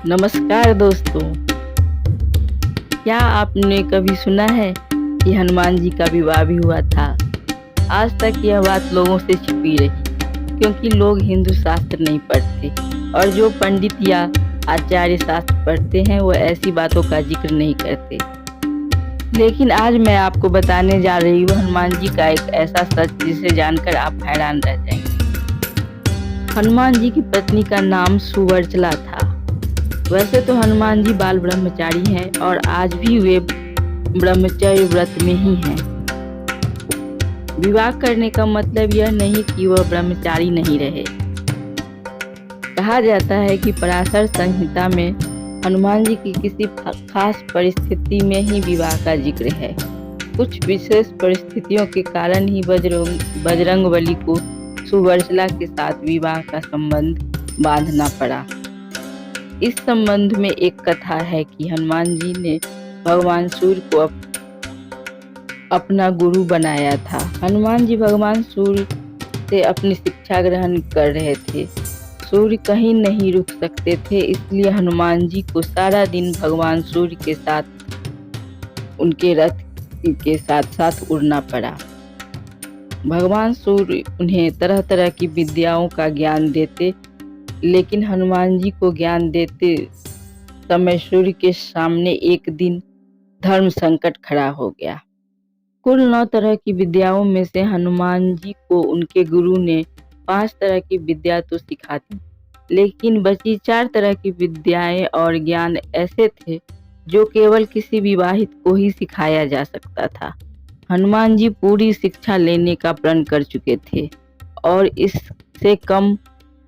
नमस्कार दोस्तों। क्या आपने कभी सुना है कि हनुमान जी का विवाह भी हुआ था? आज तक यह बात लोगों से छिपी रही क्योंकि लोग हिंदू शास्त्र नहीं पढ़ते और जो पंडित या आचार्य शास्त्र पढ़ते हैं वो ऐसी बातों का जिक्र नहीं करते। लेकिन आज मैं आपको बताने जा रही हूँ हनुमान जी का एक ऐसा सच जिसे जानकर आप हैरान रह जाएंगे। हनुमान जी की पत्नी का नाम सुवर्चला था। वैसे तो हनुमान जी बाल ब्रह्मचारी हैं और आज भी वे ब्रह्मचर्य व्रत में ही हैं। विवाह करने का मतलब यह नहीं कि वह ब्रह्मचारी नहीं रहे। कहा जाता है कि पराशर संहिता में हनुमान जी की किसी खास परिस्थिति में ही विवाह का जिक्र है। कुछ विशेष परिस्थितियों के कारण ही बजरंगबली को सुवर्चला के साथ विवाह का संबंध बांधना पड़ा। इस संबंध में एक कथा है कि हनुमान जी ने भगवान सूर्य को अपना गुरु बनाया था। हनुमान जी भगवान सूर्य से अपनी शिक्षा ग्रहण कर रहे थे। सूर्य कहीं नहीं रुक सकते थे, इसलिए हनुमान जी को सारा दिन भगवान सूर्य के साथ उनके रथ के साथ साथ उड़ना पड़ा। भगवान सूर्य उन्हें तरह तरह की विद्याओं का ज्ञान देते, लेकिन हनुमान जी को ज्ञान देते समय सूर्य के सामने एक दिन धर्म संकट खड़ा हो गया। कुल 9 तरह की विद्याओं में से हनुमान जी को उनके गुरु ने 5 तरह की विद्या तो सिखा दी, लेकिन बची 4 तरह की विद्याएं और ज्ञान ऐसे थे जो केवल किसी विवाहित को ही सिखाया जा सकता था। हनुमान जी पूरी शिक्षा लेने का प्रण कर चुके थे और इससे कम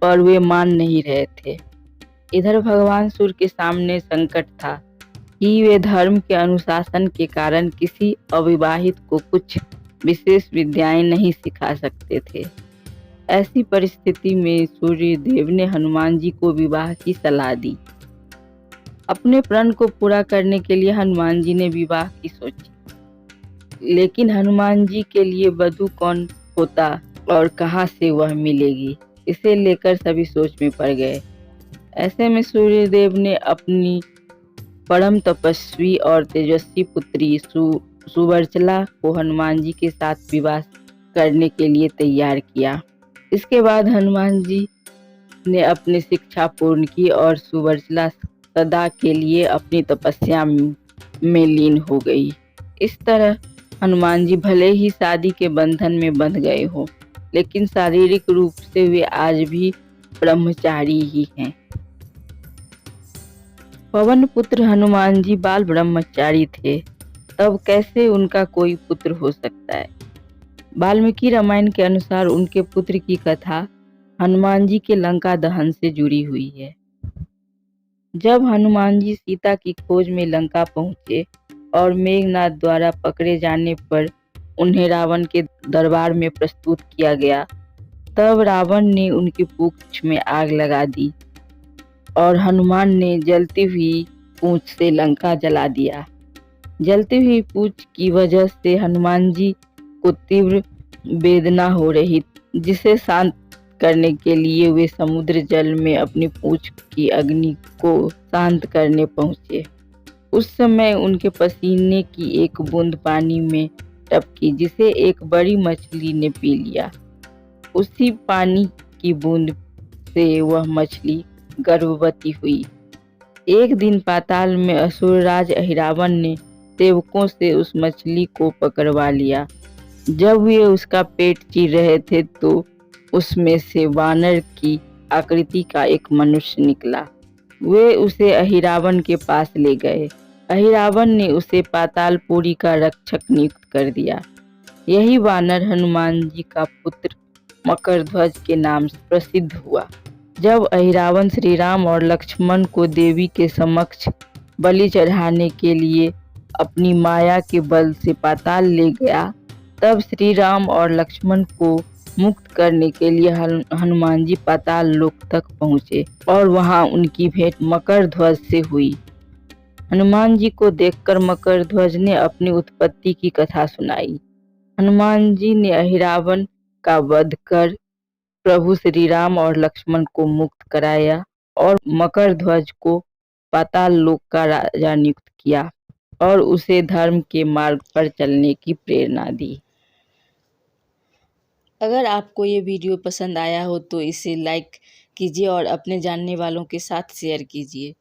पर वे मान नहीं रहे थे। इधर भगवान सूर्य के सामने संकट था कि वे धर्म के अनुशासन के कारण किसी अविवाहित को कुछ विशेष विद्याएं नहीं सिखा सकते थे। ऐसी परिस्थिति में सूर्य देव ने हनुमान जी को विवाह की सलाह दी। अपने प्रण को पूरा करने के लिए हनुमान जी ने विवाह की सोची, लेकिन हनुमान जी के लिए वधू कौन होता और कहां से वह मिलेगी, इसे लेकर सभी सोच में पड़ गए। ऐसे में सूर्यदेव ने अपनी परम तपस्वी और तेजस्वी पुत्री सुवर्चला को हनुमान जी के साथ विवाह करने के लिए तैयार किया। इसके बाद हनुमान जी ने अपनी शिक्षा पूर्ण की और सुवर्चला सदा के लिए अपनी तपस्या में लीन हो गई। इस तरह हनुमान जी भले ही शादी के बंधन में बंध गए हो, लेकिन शारीरिक रूप से वे आज भी ब्रह्मचारी ही हैं। पवन पुत्र हनुमान जी बाल ब्रह्मचारी थे, तब कैसे उनका कोई पुत्र हो सकता है? वाल्मीकि रामायण के अनुसार उनके पुत्र की कथा हनुमान जी के लंका दहन से जुड़ी हुई है। जब हनुमान जी सीता की खोज में लंका पहुंचे और मेघनाद द्वारा पकड़े जाने पर उन्हें रावण के दरबार में प्रस्तुत किया गया, तब रावण ने उनकी पूंछ में आग लगा दी और हनुमान ने जलती हुई पूंछ से लंका जला दिया। जलती हुई पूंछ की वजह से हनुमान जी को तीव्र वेदना हो रही, जिसे शांत करने के लिए वे समुद्र जल में अपनी पूंछ की अग्नि को शांत करने पहुंचे। उस समय उनके पसीने की एक बूंद पानी में टपकी, जिसे एक बड़ी मछली ने पी लिया। उसी पानी की बूंद से वह मछली गर्भवती हुई। एक दिन पाताल में असुरराज अहिरावण ने सेवकों से उस मछली को पकड़वा लिया। जब वे उसका पेट चीर रहे थे तो उसमें से वानर की आकृति का एक मनुष्य निकला। वे उसे अहिरावण के पास ले गए। अहिरावण ने उसे पातालपुरी का रक्षक नियुक्त कर दिया। यही वानर हनुमान जी का पुत्र मकरध्वज के नाम से प्रसिद्ध हुआ। जब अहिरावण श्री राम और लक्ष्मण को देवी के समक्ष बलि चढ़ाने के लिए अपनी माया के बल से पाताल ले गया, तब श्री राम और लक्ष्मण को मुक्त करने के लिए हनुमान जी पाताल लोक तक पहुँचे और वहां उनकी भेंट मकरध्वज से हुई। हनुमान जी को देखकर मकरध्वज ने अपनी उत्पत्ति की कथा सुनाई। हनुमान जी ने अहिरावण का वध कर प्रभु श्री राम और लक्ष्मण को मुक्त कराया और मकरध्वज को पाताल लोक का राजा नियुक्त किया और उसे धर्म के मार्ग पर चलने की प्रेरणा दी। अगर आपको ये वीडियो पसंद आया हो तो इसे लाइक कीजिए और अपने जानने वालों के साथ शेयर कीजिए।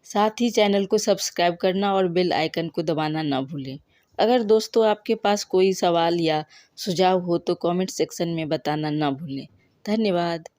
साथ ही चैनल को सब्सक्राइब करना और बेल आइकन को दबाना ना भूलें। अगर दोस्तों आपके पास कोई सवाल या सुझाव हो तो कमेंट सेक्शन में बताना ना भूलें। धन्यवाद।